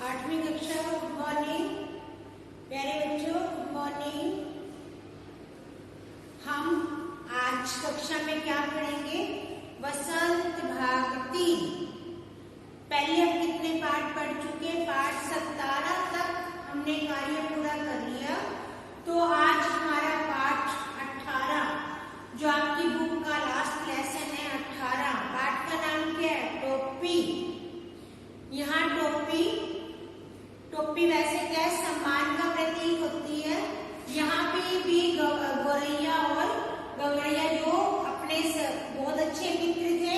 आठवीं कक्षा good morning प्यारे बच्चों, गुड मॉर्निंग। हम आज कक्षा में क्या पढ़ेंगे? वसंत भाग 3। पहले हम कितने पाठ पढ़ चुके? पाठ 17 तक हमने कार्य पूरा कर लिया। तो आज हमारा पाठ 18 जो आपकी बुक का लास्ट लेसन है 18। पाठ का नाम क्या है? टोपी। यहाँ टोपी वैसे क्या है? सम्मान का प्रतीक होती है। यहाँ पे भी गौरैया और गौरैया जो अपने बहुत अच्छे मित्र थे,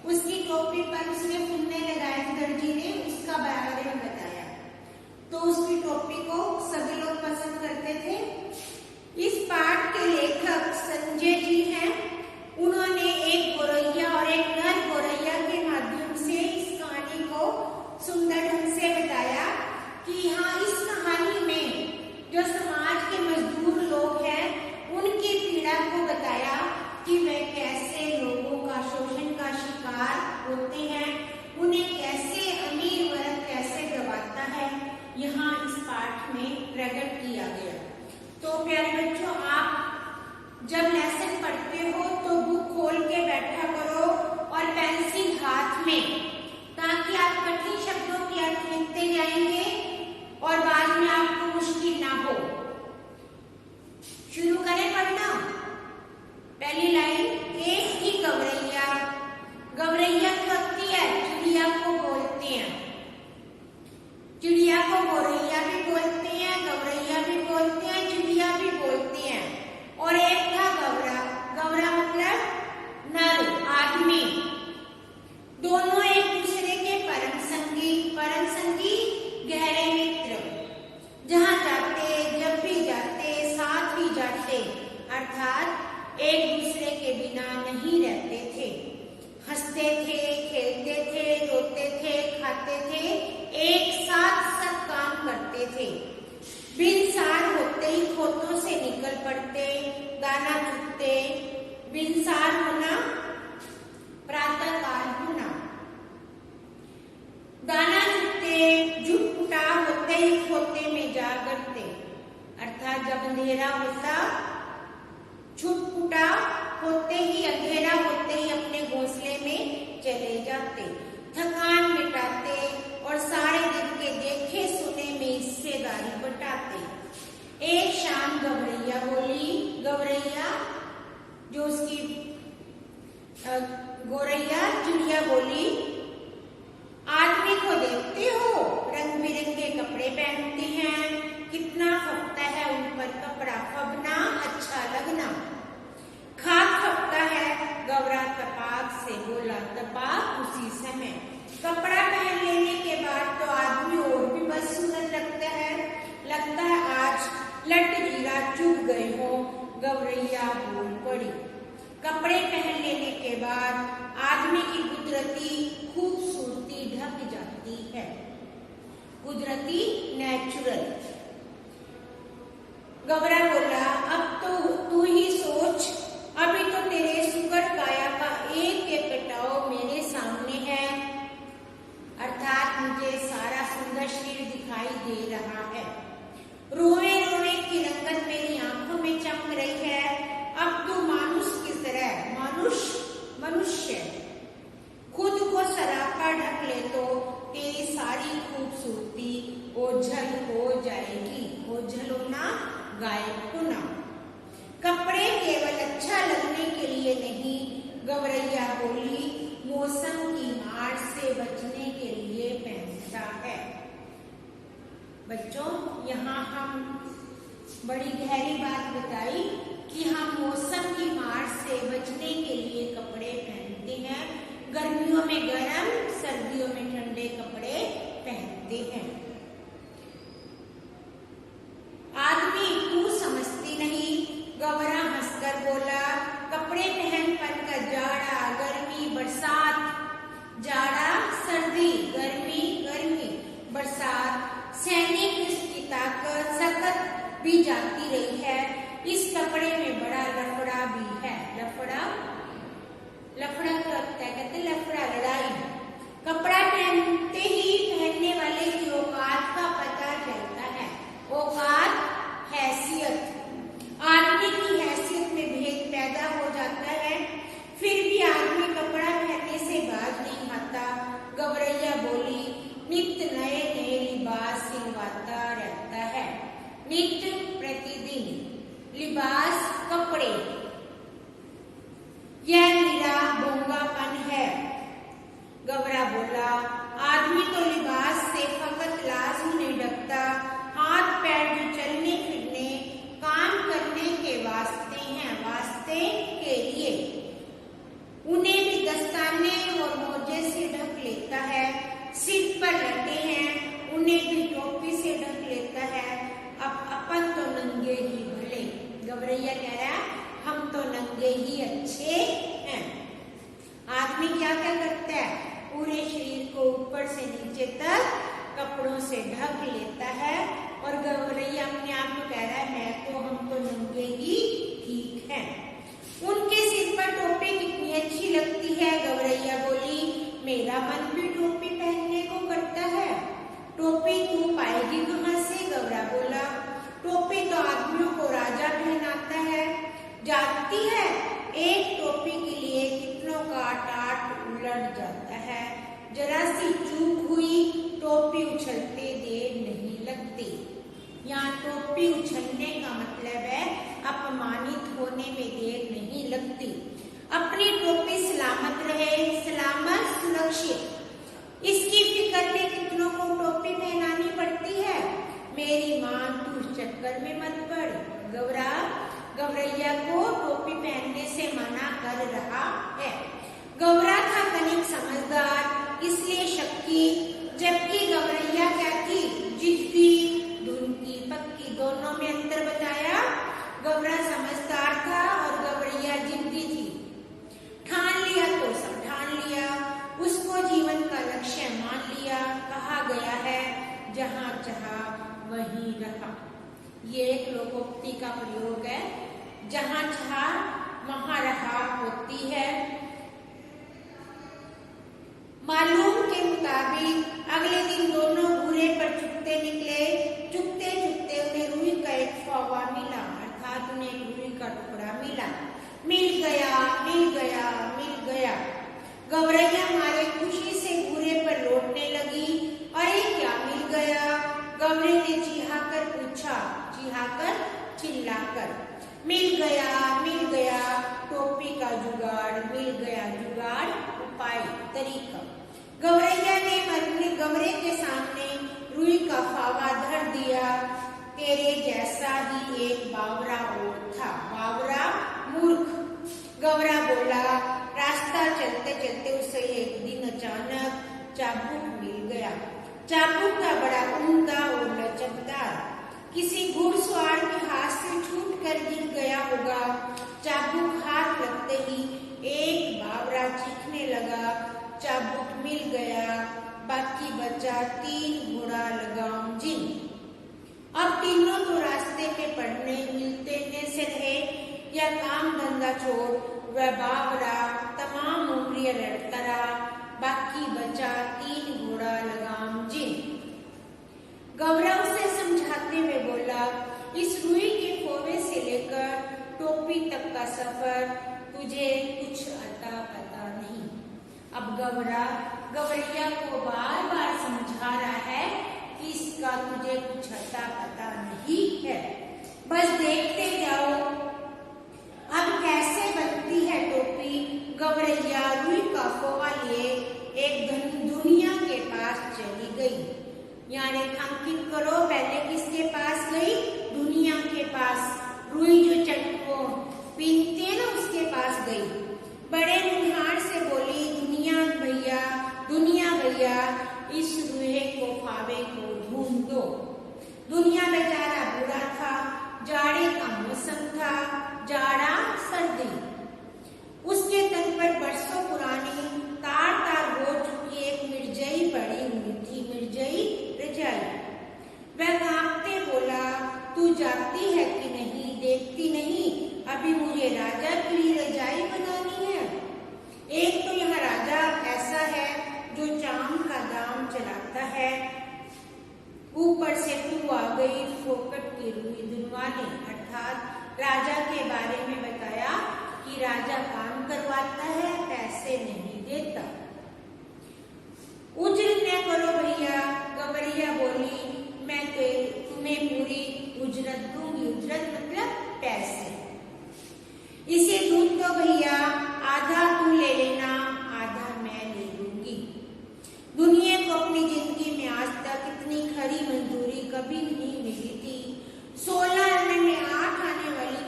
उसकी टोपी पर उसने फुन्ने लगाए थे दर्जी ने, उसका बारे में बताया। तो उसकी टोपी को सभी लोग पसंद करते थे। इस पाठ के लेखक संजय जी हैं। उन्होंने एक गौरैया और एक नर गौरैया के माध्यम से इस कहानी को सुंदर ढंग से बताया कि यहाँ इस कहानी में जो समाज के मजदूर लोग हैं उनकी पीड़ा को बताया कि वे कैसे लोगों का शोषण का शिकार होते हैं, उन्हें कैसे अमीर वर्ग कैसे दबाता है, यहाँ इस पाठ में प्रकट किया गया। तो प्यारे बच्चों, आप जब लेसन पढ़ते हो तो बुक खोल के बैठा करो और पेंसिल हाथ में, ताकि आप कठिन शब्दों के अर्थ लिखते जाएंगे और बाद में आपको मुश्किल ना हो। शुरू करें पढ़ना। पहली लाइन, एक ही गौरैया। गौरैया क्या होती है? चिड़िया को बोलते हैं। चिड़िया को गौरैया भी बोलते हैं, गौरैया भी बोलते हैं, चिड़िया भी बोलते हैं। और एक था गौरा। गौरा मतलब नर आदमी। दोनों एक दूसरे के परम संगी गहरे मित्र। जहां जाते, जब भी जाते, साथ ही जाते, अर्थात एक दूसरे के बिना नहीं रहते थे। हंसते थे, खेलते थे, रोते थे, खाते थे, एक साथ सब काम करते थे। बिनसार होते ही खोतों से निकल पड़ते, दाना चुगते। बिनसार होना, प्रातः काल होना। दाना चुगते, झुटपुटा होते ही खोते में जा करते, अर्थात जब अंधेरा होता, छुटपुटा होते ही, अंधेरा होते ही अपने घोंसले में चले जाते। थकान मिटाते और सारे दिन के देखे सुने में हिस्सेदारी बटाते। एक शाम गौरैया बोली, गौरैया जो उसकी गौरैया चिड़िया बोली, आदमी को देखते हो, रंग बिरंगे कपड़े पहनते हैं, कितना फपता है उन पर कपड़ा। फबना अच्छा लगना। खाक फपता है। गौरा तपाक से बोला, तपाक उसी समय। कपड़ा पहन लेने के बाद तो आदमी और भी बस सुंदर लगता है आज लट जीरा चुग गए हो। गौरैया बोल पड़ी। कपड़े पहन लेने के बाद आदमी की कुदरती खूबसूरती ढक जाती है। कुदरती, नेचुरल। गौरा बोला, अब तो तू ही सोच, अभी तो तेरे सुकर काया का एक एक कटाव मेरे सामने है, अर्थात मुझे सारा सुंदर शरीर दिखाई दे रहा है। रोवे रोवे की रंगत मेरी आंखों में चमक रही है। अब तू मानुष किस तरह, मनुष्य खुद को सरापा ढक ले तो तेरी सारी खूबसूरती ओझल हो जाएगी। ओझल होना, गायब होना। कपड़े केवल अच्छा लगने के लिए नहीं, गौरैया बोली, मौसम की मार से बचने के लिए पहनता है। बच्चों, यहाँ हम बड़ी गहरी बात बताई कि हम मौसम की मार से बचने के लिए कपड़े पहनते हैं। गर्मियों में गर्म, सर्दियों में ठंडे कपड़े पहनते हैं। आदमी तू समझती नहीं, गौरा हंसकर बोला, कपड़े पहन कर जाड़ा, गर्मी, बरसात, जाड़ा, सर्दी, गर्मी, बरसात, सैनिक की ताकत सख्त भी जाती रही है। इस कपड़े में बड़ा लफड़ा भी है। लफड़ा क्या होता है? कहते लफड़ा, लड़ाई। कपड़ा पहनते ही पहनने वाले की पूरे शरीर को ऊपर से नीचे तक कपड़ों से ढक लेता है और गौरैया अपने आप को कह रहा है मैं हम तो नंगे ही ठीक है। उनके सिर पर टोपी कितनी अच्छी लगती है। गौरैया बोली मेरा मन भी टोपी पहनने को करता है। टोपी तू पाएगी कहाँ से? गौरा बोला टोपी तो आदमियों को राजा पहनाता है। जानती है एक टोपी के लिए कितनों का टाट उलट जाता है। जरा सी चूक हुई टोपी उछलते देर नहीं लगती। यहाँ टोपी उछलने का मतलब है अपमानित होने में देर नहीं लगती। अपनी टोपी सलामत रहे, सलामत सुरक्षित, इसकी फिक्र में कितनों को टोपी पहनानी पड़ती है। मेरी माँ तू चक्कर में मत पड़। गौरैया को टोपी पहनने से मना कर रहा है। गौरा था तनिक समझदार, इसलिए शक्की, जबकि गौरैया क्या थी? जिद्दी, धुनकी पक्की। दोनों में अंतर बताया। गौरा समझदार था और गौरैया जिद्दी थी। ठान लिया तो सब ठान लिया, उसको जीवन का लक्ष्य मान लिया। कहा गया है जहाँ चाहा वहीं रहा। ये एक लोकोक्ति का प्रयोग है। जहाँ चाहा वहाँ रहा होती है। मालूम के मुताबिक अगले दिन दोनों घूरे पर चुपते निकले। चुपते चुपते उन्हें रुई का एक फौवा मिला, अर्थात उन्हें रुई का टुकड़ा मिला। मिल गया, मिल गया, मिल गया। गौरैया मारे खुशी से घूरे पर लौटने लगी। अरे क्या मिल गया? गौरे ने चिहाकर पूछा, चिहाकर चिल्लाकर। मिल गया टोपी का जुगाड़, मिल गया जुगाड़, उपाय तरीका। गौरैया ने गमरे के सामने रुई का फावा धर दिया। तेरे जैसा ही एक बावरा और था। बावरा मूर्ख। गौरा बोला। रास्ता चलते चलते उसे एक दिन अचानक चाबुक मिल गया। चाबुक था बड़ा उमदा और लचकदार। किसी घुड़सवार के हाथ से छूट कर गिर गया होगा। चाबुक हाथ लगते ही एक बावरा चीखने लगा। चाबुक मिल गया, बाकी बचा 3 घोड़ा लगाम जिन। अब तीनों तो रास्ते में पड़ने मिलते से रहे। या काम धंधा छोड़ वह बावरा तमाम उम्र लड़ता रहा। बाकी बचा 3 घोड़ा लगाम जिन। गौरा उसे समझाते हुए बोला इस रुई के फोवे से लेकर टोपी तक का सफर तुझे कुछ अता पता नहीं। अब गौरैया को बार बार समझा रहा है कि इसका तुझे कुछ अता पता नहीं है, बस देखते जाओ अब कैसे बनती है टोपी। गौरैया रुई का फोवा लिए एक दुनिया के पास चली गई। यहाँ रेखांकित करो, पहले किसके पास गई? दुनिया के पास। रुई जो चटको पीनते हैं ना उसके पास गई। बड़े मुहार से बोली दुनिया भैया इस रुई को फावे को ढूंढ दो। दुनिया बेचारा बुरा था, जाड़े का मौसम था, जाड़ा सर्दी। उसके तन पर बरसों पुरानी तार तार हो चुकी एक मिर्जई पड़ी हुई थी, मिर्जई रजाई। वह कांपते बोला तू जाती है कि नहीं? देखती नहीं अभी मुझे राजा के लिए रजाई बनानी है। एक तो यह राजा ऐसा है जो चांद का दाम चलाता है, ऊपर से तू आ गई फोकट की रुई दुनवाने। अर्थात राजा के बारे में बताया कि राजा काम करवाता है, पैसे नहीं देता। उजरत न करो भैया। गौरैया बोली मैं तो तुम्हें पूरी उजरत दूंगी। उजरत मतलब पैसे। इसे दूध तो भैया आधा तू ले लेना, आधा मैं ले लूंगी। दुनिया को अपनी जिंदगी में आज तक इतनी खरी मजदूरी कभी नहीं मिली थी। 16 आने में 8 आने वाली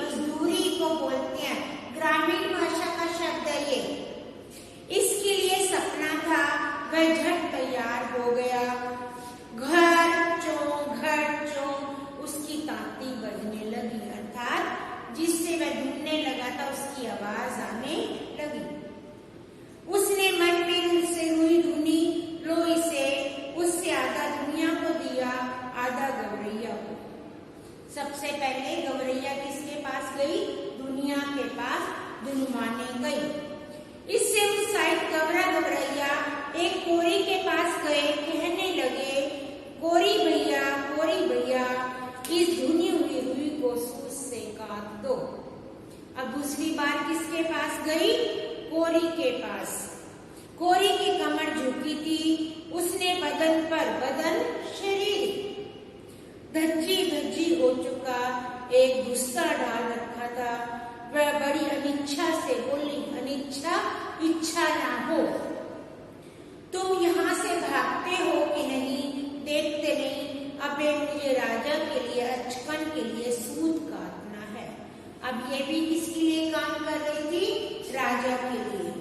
मजदूरी को बोलते हैं ग्राम कोरी के पास गए, कहने लगे, कोरी भैया इस धुनी हुई रुई को सूत से काट दो। अब दूसरी बार किसके पास गई? कोरी के पास। कोरी की कमर झुकी थी, उसने बदन पर बदन शरीर धज्जी हो चुका एक गुस्सा डाल रखा था। वह बड़ी अनिच्छा से बोली, अनिच्छा इच्छा ना हो, तुम यहाँ से भागते हो कि नहीं? देखते नहीं, अबे मुझे राजा के लिए, अचकन के लिए सूत काटना है। अब ये भी किसके लिए काम कर रही थी? राजा के लिए।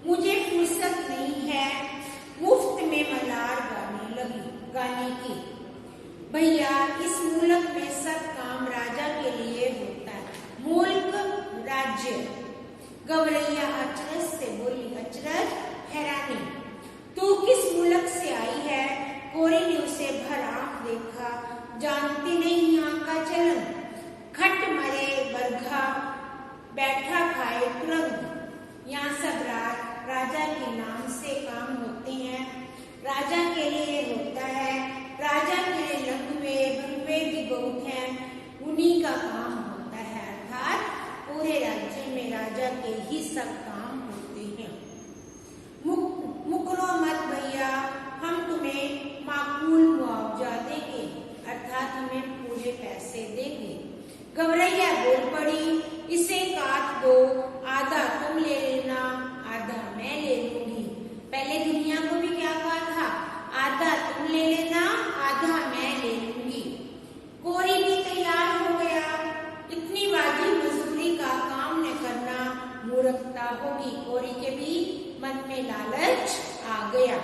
मुझे फुर्सत नहीं है मुफ्त में मलार गाने की। भैया इस मुल्क में सब काम राजा के लिए होता है, मुल्क राज्य। गवरैया अचरज से बोली, अचरज हैरानी, तू किस मुल्क से आई है? कोरी ने उसे भर आंख देखा, जानती नहीं यहाँ का चलन, खट मरे बरघा बैठा खाए तुरंग। यहाँ सब राजा के नाम से काम होते हैं, राजा के लिए होता है, राजा के लिए लंगवे भी बहुत हैं, उन्हीं का काम होता है। अर्थात पूरे राज्य में राजा के ही सब काम होते हैं। मुकरो मत भैया, हम तुम्हें माकूल मुआवजा देंगे, अर्थात हमें पूरे पैसे देंगे। गवरैया बोल पड़ी, इसे काट दो, आधा तुम ले लेना, आधा मैं ले लूंगी। पहले दुनिया को भी क्या कहा था? आधा तुम ले लेना, आधा मैं ले लूंगी। कोरी भी तैयार हो गया, इतनी वाजिब मजदूरी का काम न करना मूर्खता होगी। कोरी के भी मन में लालच आ गया।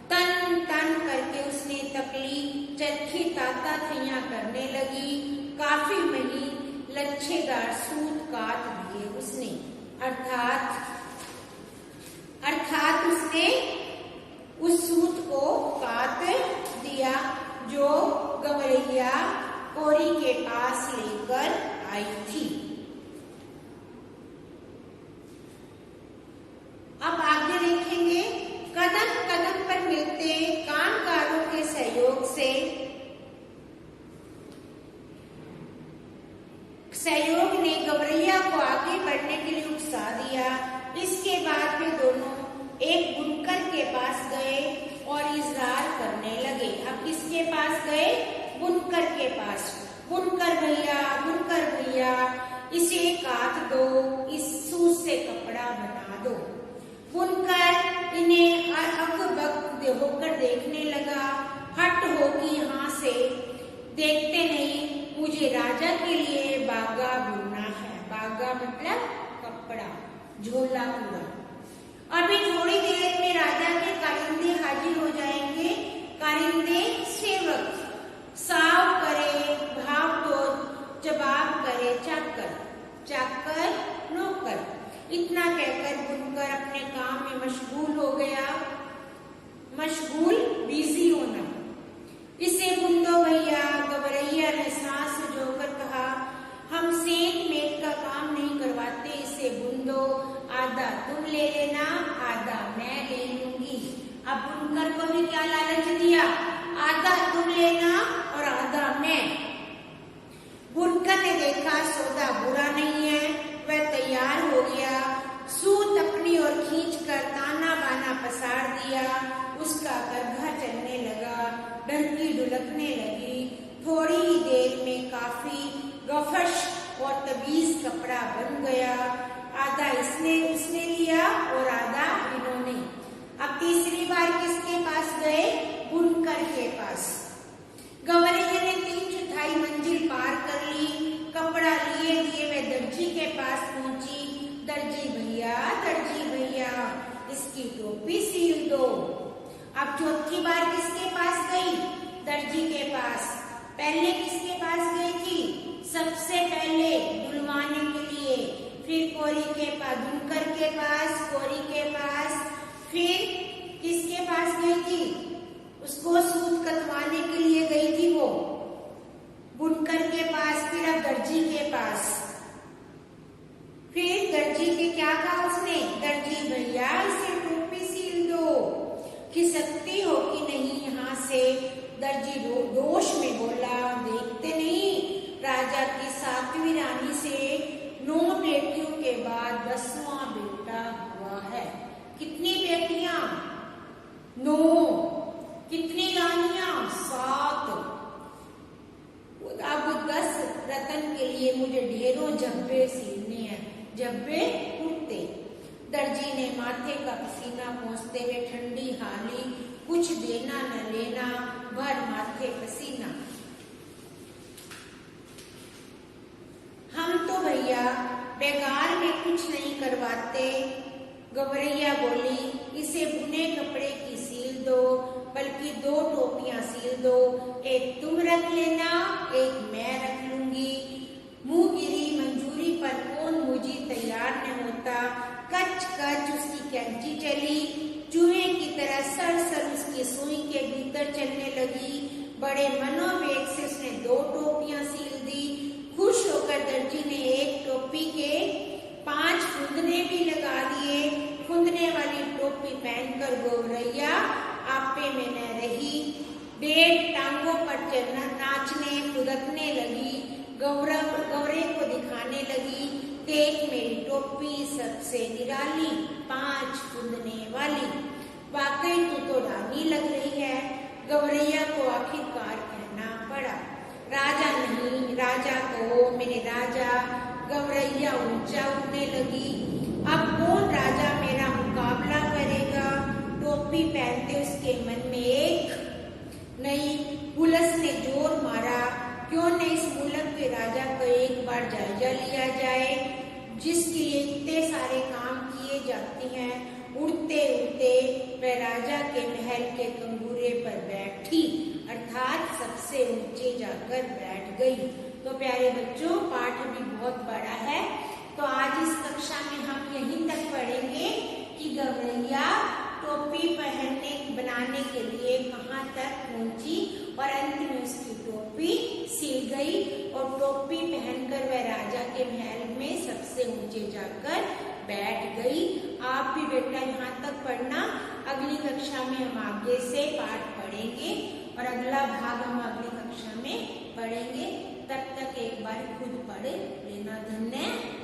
तन तन करके उसने तकली, चरखी ताता थैया करने लगी। काफी मही लच्छेदार सूत काट दिए उसने, अर्थात उसने उस सूत को काट दिया जो गवरैया कोरी के पास लेकर आई थी। अब आगे देखेंगे, कदम कदम पर मिलते कामगारों के सहयोग से सहयोग ने गवरैया को आगे बढ़ने के लिए उकसा दिया। इसके बाद वे दोनों एक बुनकर के पास गए और इजरार करने लगे। अब किसके पास गए? बुनकर के पास। बुनकर भैया इसे काट दो, इस सूत से कपड़ा बना दो। बुनकर इन्हें अकबक होकर देखने लगा। हट होगी यहाँ से, देखते नहीं मुझे राजा के लिए बागा बुनना है। बागा मतलब कपड़ा, झोला पूरा। अभी थोड़ी देर में राजा के कारिंदे हाजिर हो जाएंगे। कारिंदे सेवक, साव करे भाव दो, जवाब करे चाकर, चाकर नौकर। इतना कहकर बुनकर अपने काम में मशगूल हो गया। मशगूल बिजी होना। इसे बुन दो भैया, गवरैया ने सांस जोकर कहा। हम सेंट मेट का काम नहीं करवाते, इसे बुन दो, आधा तुम ले लेना, आधा मैं ले लूंगी। अब बुनकर को भी क्या लालच दिया? आधा तुम लेना और आधा मैं। बुनकर ने देखा सौदा बुरा नहीं है, वह तैयार हो गया। सूत अपनी ओर खींचकर ताना बाना पसार दिया। उसका करघा चलने लगा, डंकी ढुलकने लगी। थोड़ी ही देर में काफी गफश और तबीज कपड़ा बन गया। आधा उसने लिया और आधा इन्होंने। अब तीसरी बार किसके पास गए? बुनकर के पास। गवरैया ने 3/4 मंजिल पार कर ली। कपड़ा लिए दिए वे दर्जी के पास पहुंची। दर्जी भैया इसकी टोपी सील दो। अब चौथी बार किसके पास गई? दर्जी के पास। पहले किसके पास गई थी? सबसे पहले धुलवाने के लिए, फिर कोरी के पास, बुनकर के पास, कोरी के पास, फिर किसके पास गई थी? उसको सूत कटवाने के लिए गई थी वो, बुनकर के पास। फिर अब दर्जी के पास। फिर दर्जी के क्या कहा उसने? दर्जी भैया इसे टोपी सील दो। जी ने माथे का पसीना पोंछते हुए ठंडी हाली, कुछ देना न लेना, भर माथे पसीना। हम तो भैया बेकार में कुछ नहीं करवाते। गौरैया बोली, इसे बुने कपड़े की सील दो, बल्कि 2 टोपियां सील दो, एक तुम रख लेना, एक मैं रख लूंगी। मुंह गिरी मंजूरी पर कौन मुझी तैयार न होता। कच कच उसकी कैंची चली, चूहे की तरह सर उसकी सुई के भीतर चलने लगी। बड़े मनोवेग से उसने 2 टोपियां सील दी। खुश होकर दर्जी ने एक टोपी के 5 फुंदने भी लगा दिए। फुंदने वाली टोपी पहनकर गौरैया आपे में न रही, 1.5 टांगों पर चलना नाचने फुदकने लगी। गौरे को दिखाने लगी, देख मेरी टोपी सबसे निराली, 5 फुंदने वाली, वाकई तू तो रानी लग रही है। गौरैया को आखिरकार कहना पड़ा, राजा नहीं राजा कहो मेरे राजा। गौरैया ऊंचा उठने लगी, अब कौन राजा मेरा मुकाबला करेगा। टोपी पहनते उसके मन में एक नई हुलस ने जोर मारा, क्यों न इस मुल्क के राजा को एक बार जायजा लिया जाए, जिसके लिए इतने सारे काम किए जाते हैं। उड़ते उड़ते वह राजा के महल के कंगूरे पर बैठी, अर्थात सबसे ऊंचे जाकर बैठ गई। तो प्यारे बच्चों, पाठ भी बहुत बड़ा है, तो आज इस कक्षा में हम यहीं तक पढ़ेंगे कि गौरैया टोपी बनाने के लिए कहाँ तक पहुंची और अंत में उसकी टोपी सिल गई और टोपी पहनकर वह राजा के महल में सबसे ऊंचे जाकर बैठ गई। आप भी बेटा यहाँ तक पढ़ना, अगली कक्षा में हम आगे से पाठ पढ़ेंगे और अगला भाग हम अगली कक्षा में पढ़ेंगे। तब तक एक बार खुद पढ़ लेना। धन्यवाद।